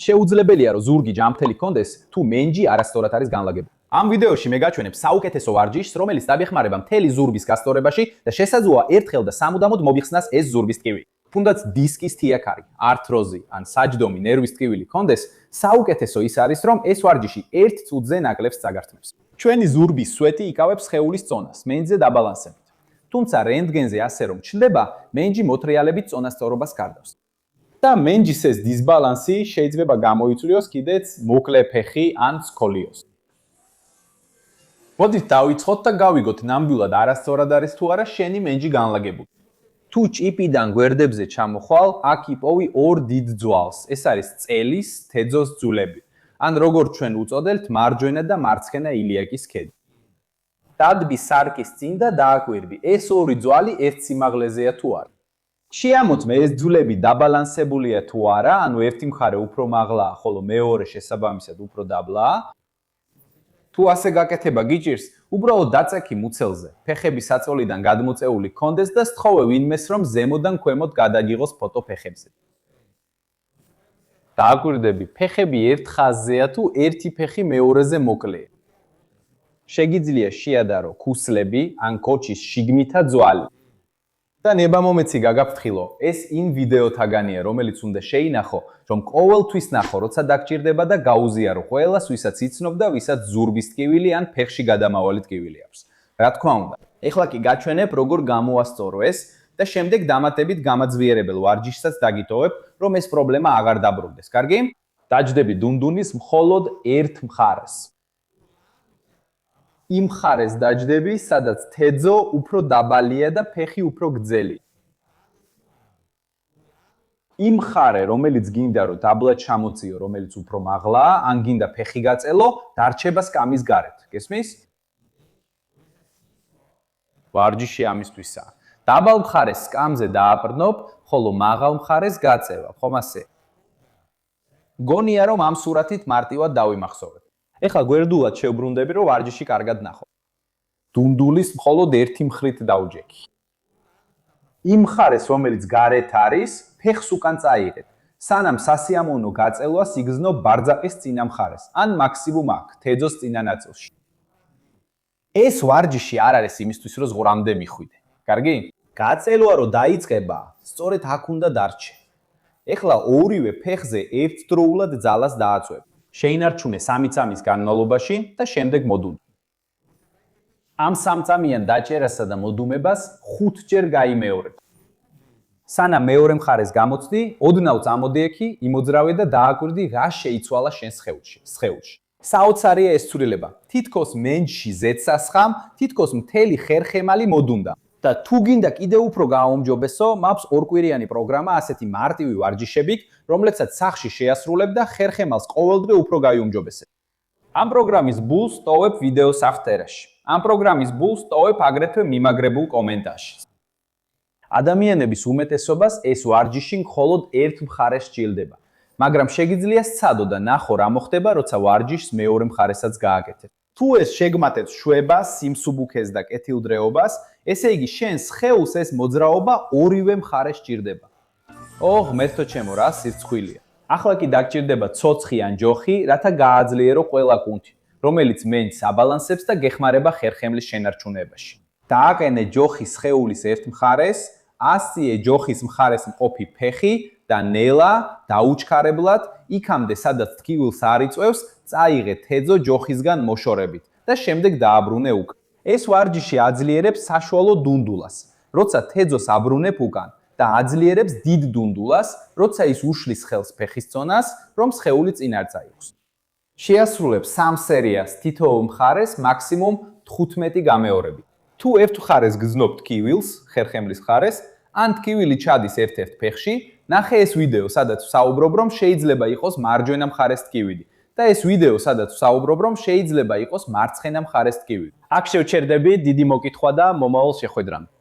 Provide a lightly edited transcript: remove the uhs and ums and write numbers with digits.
შეუძლებელია რომ ზურგი ჯამთელი ჰქონდეს, თუ მენჯი არასწორად არის განლაგებული. ამ ვიდეოში მე გაჩვენებ საუკეთესო ვარჯიშს, რომელიც დაბეხმარება მთელი ზურგის გასწორებაში და შესაძლოა ერთხელ და სამუდამოდ მომიხსნას ეს ზურგის ტკივილი. თუნდაც დისკის თიაქარი, ართროზი ან საჯდომი ნერვის ტკივილი ჰქონდეს, საუკეთესო ის არის, რომ ეს ვარჯიში 1 წუთზე ნაკლებს წაგართმევს. ჩვენი ზურგის სვეტი იკავებს სხეულის წონას, მენჯზე დაბალანსებით. თუმცა რენტგენზე ასე რომ ჩნდება, მენჯი მოტრიალებით წონასწორობას გარდავს. და მენჯის ეს დისბალანსი შეიძლება გამოიწვიოს კიდეც მოკლე ფეხი ან სკოლიოზი. მოდით დავიწყოთ და გავიგოთ ნამდვილად არასწორად არის თუ არა შენი მენჯი განლაგებული. თუ ჭიპიდან გვერდებზე ჩამოხვალ, აქ იპოვი 2 დიდ ძვალს. ეს არის წელის, თეძოს ძვლები. ან როგორც ჩვენ უწოდებთ, მარჯვენა და მარცხენა iliakis ქედი. დადბი სარკის წინ და დააკვირდი, ეს 2 ძვალი ერთ სიმაღლეზეა თუ არა. შეამოწმე ეს ძვლები დაბალანსებულია თუ არა, ანუ ერთი მხარე უფრო მაღლაა, ხოლო მეორე შესაბამისად უფრო დაბლაა. თუ ასე გაკეთება გიჭირს, უბრალოდ დაწექი მუცელზე, ფეხები საწოლიდან გადმოწეული ჰქონდეს და სთხოვე ვინმეს, რომ ზემოდან ქვემოთ გადაგიღოს ფოტო ფეხებზე. დააკვირდები, ფეხები ერთ ხაზზეა თუ ერთი ფეხი მეორეზე მოკლეა. შეგიძლია შეადარო ქუსლები ან კოჩის შიგნითა ძვალი. და ნებამომეცი გაგაფრთხილო, ეს იმ ვიდეოთაგანია, რომელიც უნდა შეინახო, რომ ყოველთვის ნახო, როცა დაგჭირდება და გაუზიარო ყველას, ვისაც იცნობ და ვისაც ზურგის ტკივილი ან ფეხში გადამავალი ტკივილი აქვს. რა თქმა უნდა, ეხლა კი გაჩვენებ, როგორ გამოასწორო ეს და შემდეგ დამატებით გამაძვიერებელ ვარჯიშსაც დაგიტოვებ, რომ ეს პრობლემა აღარ დაბრუნდეს. კარგი? დაჯდები დუნდუნის მხოლოდ ერთ მხარეს. იმ მხარეს დაჯდები, სადაც თეძო უფრო დაბალია და ფეხი უფრო გრძელი. იმ მხარე, რომელიც გინდა რომ დაბლად ჩამოწიო, რომელიც უფრო მაღლაა, ან გინდა ფეხი გაწელო, დარჩება სკამის გარეთ. გესმის? ვარჯიში ამისთვისაა. დაბალ მხარეს სკამზე დააყრდნობ, ხოლო მაღალ მხარეს გაწევა, ხომ ასე? გონია რომ ამ სურათით მარტივად დავიმახსოვრებ. ეხლა გვერდულად შევბრუნდები, რომ ვარჯიში კარგად ნახო. დუნდულის მხოლოდ ერთი მხრით დავჯექი. იმ მხარეს, რომელიც გარეთ არის, ფეხს უკან წაიღებ. სანამ სასიამოვნო გაწელვა სიგრძნობ ბარძაყის წინა მხარეს, ან მაქსიმუმ აქ, თეძოს წინა ნაწილში. ეს ვარჯიში არ არის იმისთვის, რომ ზღვრამდე მიხვიდე. კარგი? გაწელვა რო დაიწყება, სწორედ აქ უნდა დარჩე. ეხლა ორივე ფეხზე ერთდროულად ძალას დააწვევ. შეინარჩუნე 3 წამის განმავლობაში და შემდეგ მოდუნდე. ამ 3 წამიან დაჭერასა და მოდუმებას 5 ჯერ გაიმეორებ. სანამ მეორე მხარეს გამოცდი, ოდნავ წამოდი ექი, იმოძრავე და დააკვირდი რა შეიცვალა შენ სხეულში. საოცარია ეს ცვლილება. თითქოს მენჯში ზედსასხამ, თითქოს მთელი ხერხემალი მოდუნდა. და თუ გინდა კიდე უფრო გააუმჯობესო, მაქვს ორკვირიანი პროგრამა ასეთი მარტივი ვარჯიშებით, რომლებსაც სახში შეასრულებ და ხერხემალს ყოველდღე უფრო გაიუმჯობესებ. ამ პროგრამის ბულს ტოვებ ვიდეოს აღწერაში. ამ პროგრამის ბულს ტოვებ აგრეთვე მიმაგრებულ კომენტარში. ადამიანების უმეტესობას ეს ვარჯიში მხოლოდ ერთ მხარეს სჭირდება, მაგრამ შეგიძლია სცადო და ნახო რა მოხდება, როცა ვარჯიშს მეორე მხარესაც გააკეთებ. თუ ეს შეგმატეთ შვებას, სიმსუბუქეს და კეთილდრეობას, ესე იგი შენ სხეულს ეს მოძრაობა ორივე მხარეს სჭირდება. ღმერთო ჩემო, რა სირცხვილია. ახლა კი დაგჭირდება ცოცხი ან ჯოხი, რათა გააძლიერო ყველა კუნთი, რომელიც მენჯს აბალანსებს და გეხმარება ხერხემლის შენარჩუნებაში. დააყენე ჯოხის სხეულის ერთ მხარეს, ასწიე ჯოხის მხარეს მყოფი ფეხი და ნელა დაუჩქარებლად, იქამდე სადაც ტკივილს არ იწვევს, წაიღე თეძო ჯოხისგან მოშორებით და შემდეგ დააბრუნე უკან. ეს ვარჯიში აძლიერებს საშუალო დუნდულას, როცა თეძოს აბრუნებ უკან და აძლიერებს დიდ დუნდულას, როცა ის უშლის ხელს ფეხის წონას, რომ სხეული წინ არ წაიღოს. შეასრულებ 3 სერიას თითოეულ მხარეს მაქსიმუმ 15 გამეორებით. თუ ერთ მხარეს გზნობ ტკივილს, ხერხემლის მხარეს, ან ტკივილი ჩადის ერთ-ერთ ფეხში, ნახე ეს ვიდეო, სადაც ვსაუბრობ, რომ შეიძლება იყოს მარჯვენა მხარეს ტკივილი. და ეს ვიდეო, სადაც ვსაუბრობ, რომ შეიძლება იყოს მარცხენა მხარეს ტკივილი. აქ შევჩერდები, დიდი მოკითხვა და მომავალ შეხვედრამდე.